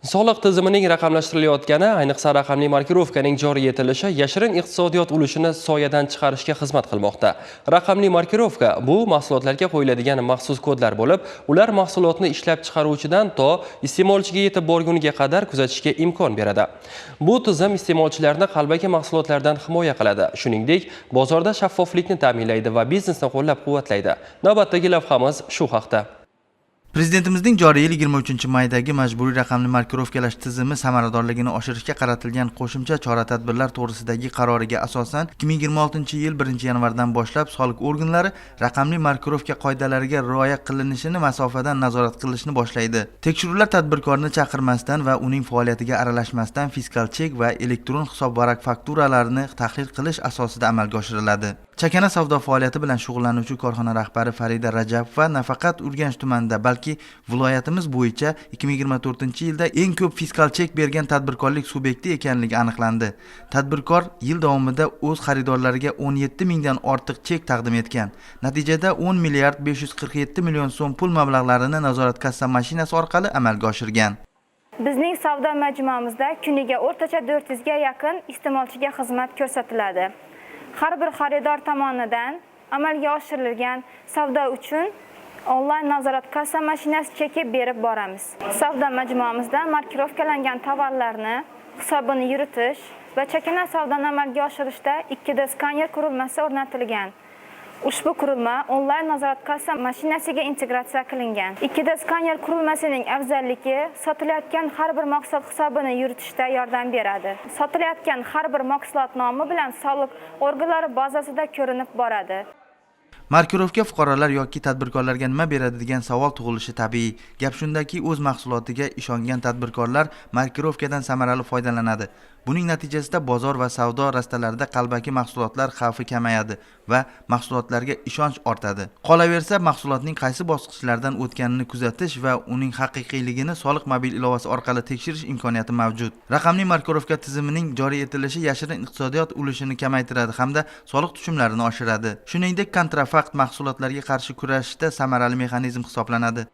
Soliq tizimining raqamlashtirilayotgani, ayniqsa raqamli markirovkaning joriy etilishi yashirin iqtisodiyot ulushini soyadan chiqarishga xizmat qilmoqda. Raqamli markirovka bu mahsulotlarga qo'yiladigan maxsus kodlar bo'lib, ular mahsulotni ishlab chiqaruvchidan to iste'molchiga yetib borguniga qadar kuzatishga imkon beradi. Bu tizim iste'molchilarni qalbaki mahsulotlardan himoya qiladi, shuningdek, bozorda shaffoflikni ta'minlaydi va biznesni qo'llab-quvvatlaydi. Navbatdagi lavhamiz shu haqda. Prezidentimizning joriy yil 23-maydagi majburiy raqamli markirovkalash tizimi samaradorligini oshirishga qaratilgan qo'shimcha chora-tadbirlar to'g'risidagi qaroriga asosan 2026-yil 1-yanvardan boshlab soliq organlari raqamli markirovka qoidalariga rioya qilinishini masofadan nazorat qilishni boshlaydi. Tekshiruvlar tadbirkorni chaqirmasdan va uning faoliyatiga aralashmasdan fiskal chek va elektron hisobvaraq fakturalarini tahlil qilish asosida amalga oshiriladi. Chakana savdo faoliyati bilan shug'ullanuvchi korxona rahbari Farida Rajabova nafaqat Urganch tumanida, balki viloyatimiz bo'yicha 2024-yilda eng ko'p fiskal chek bergan tadbirkorlik subyekti ekanligi aniqlandi. Tadbirkor yil davomida o'z xaridorlariga 17 mingdan ortiq chek taqdim etgan. Natijada 10 milliard 547 million so'm pul mablag'larini nazorat kassa mashinasi orqali amalga oshirgan. Bizning savdo majmuamizda kuniga o'rtacha 400 ga yaqin iste'molchiga xizmat ko'rsatiladi. Har bir xaridor tomonidan amalga oshirilgan savdo uchun onlayn nazorat kassa mashinasi cheki berib boramiz. Savdo majmuamizda markirovkalangan tovarlarni hisobini yuritish va chakana savdoni amalga oshirishda 2D skaner qurilmasi o'rnatilgan. Ushbu qurilma onlayn nazorat kassa mashinasiga integratsiya qilingan. 2D skaner qurilmasining afzalligi sotilayotgan har bir mahsulot hisobini yuritishda yordam beradi. Sotilayotgan har bir mahsulot nomi bilan soliq organlari bazasida ko'rinib boradi. Markirovka fuqarolar yoki tadbirkorlarga nima beradi degan savol tug'ilishi tabiiy. Gap shundaki, o'z mahsulotiga ishongan tadbirkorlar markirovkadan samarali foydalanadi. Buning natijasida bozor va savdo rastalarida qalbaki mahsulotlar xavfi kamayadi va mahsulotlarga ishonch ortadi. Qolaversa, mahsulotning qaysi bosqichlardan o'tganini kuzatish va uning haqiqiyligini soliq mobil ilovasi orqali tekshirish imkoniyati mavjud. Raqamli markirovka tizimining joriy etilishi yashirin iqtisodiyot ulushini kamaytiradi hamda soliq tushumlarini oshiradi. Shuningdek, kontrafakt mahsulotlarga qarshi kurashishda samarali mexanizm hisoblanadi.